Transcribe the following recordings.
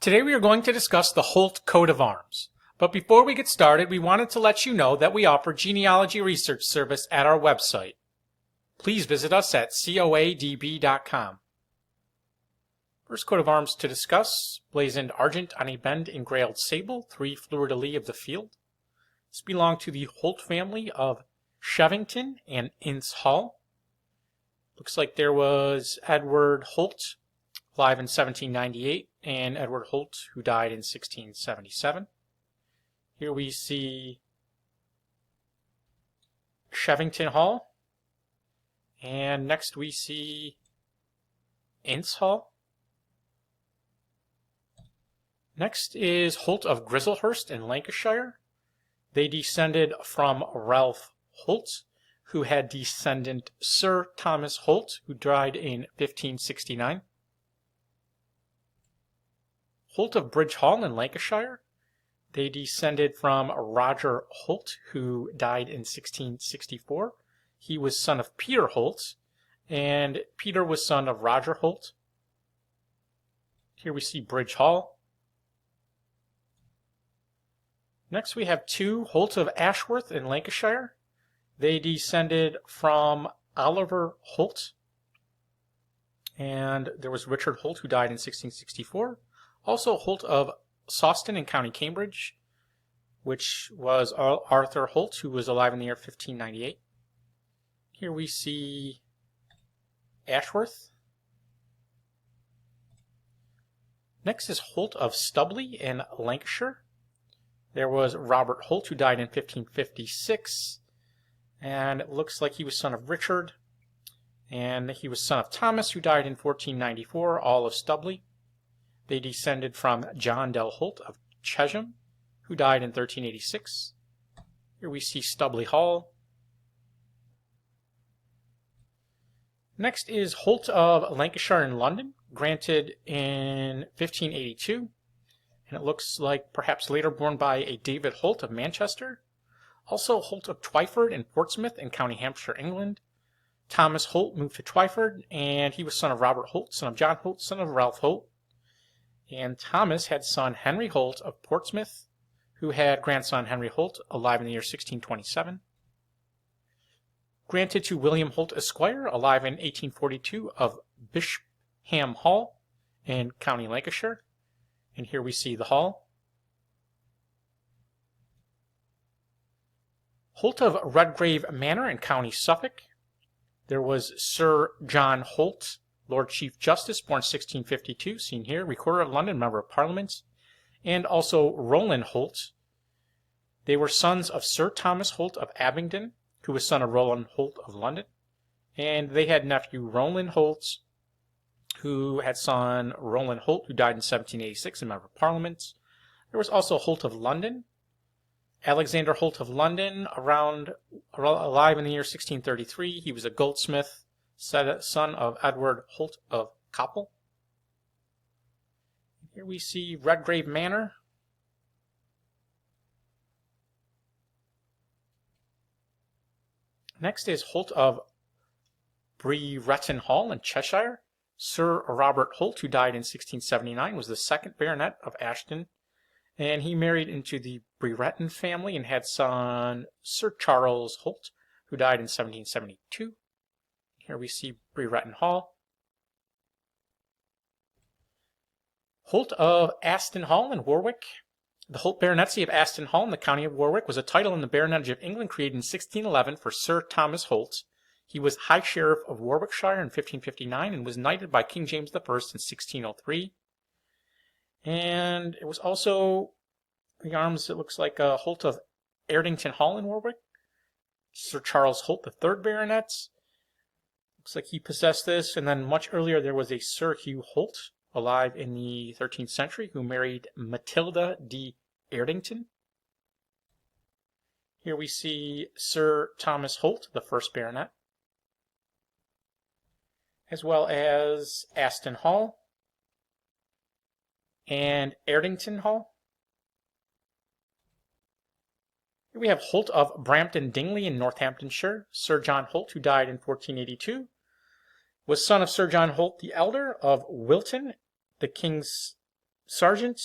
Today we are going to discuss the Holt coat of arms. But before we get started, we wanted to let you know that we offer genealogy research service at our website. Please visit us at coadb.com. First coat of arms to discuss, blazoned Argent on a bend engrailed sable, 3 fleurs-de-lis of the field. This belonged to the Holt family of Shevington and Ince Hall. Looks like there was Edward Holt, alive in 1798, and Edward Holt, who died in 1677. Here we see Shevington Hall, and next we see Ince Hall. Next is Holt of Gristlehurst in Lancashire. They descended from Ralph Holt, who had descendant Sir Thomas Holt, who died in 1569. Holt of Bridge Hall in Lancashire. They descended from Roger Holt, who died in 1664. He was son of Peter Holt, and Peter was son of Roger Holt. Here we see Bridge Hall. Next we have 2 Holt of Ashworth in Lancashire. They descended from Oliver Holt, and there was Richard Holt, who died in 1664. Also Holt of Sawston in County Cambridge, which was Arthur Holt, who was alive in the year 1598. Here we see Ashworth. Next is Holt of Stubley in Lancashire. There was Robert Holt, who died in 1556, and it looks like he was son of Richard, and he was son of Thomas, who died in 1494, all of Stubley. They descended from John Del Holt of Chesham, who died in 1386. Here we see Stubley Hall. Next is Holt of Lancashire and London, granted in 1582. And it looks like perhaps later born by a David Holt of Manchester. Also Holt of Twyford in Portsmouth in County Hampshire, England. Thomas Holt moved to Twyford, and he was son of Robert Holt, son of John Holt, son of Ralph Holt. And Thomas had son Henry Holt of Portsmouth, who had grandson Henry Holt, alive in the year 1627. Granted to William Holt, Esquire, alive in 1842, of Bisham Hall in County Lancashire. And here we see the hall. Holt of Rudgrave Manor in County Suffolk. There was Sir John Holt, Lord Chief Justice, born 1652, seen here, Recorder of London, Member of Parliament, and also Rowland Holt. They were sons of Sir Thomas Holt of Abingdon, who was son of Rowland Holt of London, and they had nephew Rowland Holt, who had son Rowland Holt, who died in 1786, a Member of Parliament. There was also Holt of London, Alexander Holt of London, alive in the year 1633. He was a goldsmith, son of Edward Holt of Coppel. Here we see Rudgrave Manor. Next is Holt of Brereton Hall in Cheshire. Sir Robert Holt, who died in 1679, was the 2nd Baronet of Aston, and he married into the Brereton family and had son Sir Charles Holt, who died in 1772. Here we see Brereton Hall. Holt of Aston Hall in Warwick. The Holt baronetcy of Aston Hall in the county of Warwick was a title in the baronetage of England created in 1611 for Sir Thomas Holt. He was High Sheriff of Warwickshire in 1559 and was knighted by King James I in 1603. And it was also the arms, it looks like a Holt of Erdington Hall in Warwick. Sir Charles Holt, the 3rd Baronet. Looks like he possessed this. And then much earlier there was a Sir Hugh Holt, alive in the 13th century, who married Matilda de Erdington. Here we see Sir Thomas Holt, the 1st Baronet, as well as Aston Hall and Erdington Hall. Here we have Holt of Brampton Dingley in Northamptonshire. Sir John Holt, who died in 1482, was son of Sir John Holt the Elder of Wilton, the King's sergeant,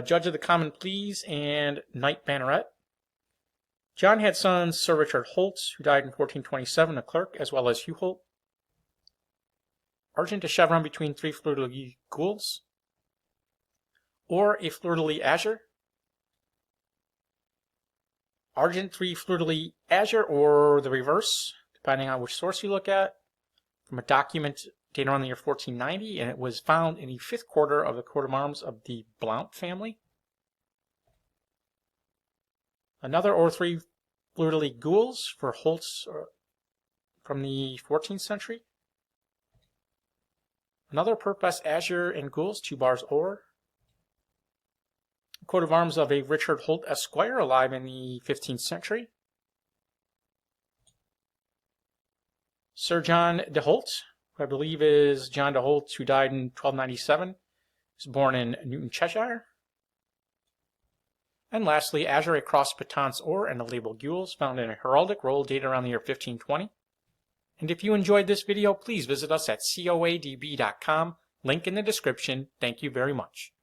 judge of the common pleas, and knight banneret. John had sons Sir Richard Holt, who died in 1427, a clerk, as well as Hugh Holt. Argent, a chevron between 3 fleur-de-lis gules, or a fleur-de-lis azure. Argent, 3 fleur-de-lis azure, or the reverse, depending on which source you look at, from a document dated around the year 1490, and it was found in the 5th quarter of the coat of arms of the Blount family. Another or 3 fleur-de-lis gules for Holt's from the 14th century. Another purpose azure and gules, 2 bars or. Coat of arms of a Richard Holt Esquire, alive in the 15th century. Sir John de Holt, who I believe is John de Holt, who died in 1297. He was born in Newton, Cheshire. And lastly, azure, a cross batance or, and a label gules, found in a heraldic roll dated around the year 1520. And if you enjoyed this video, please visit us at coadb.com. Link in the description. Thank you very much.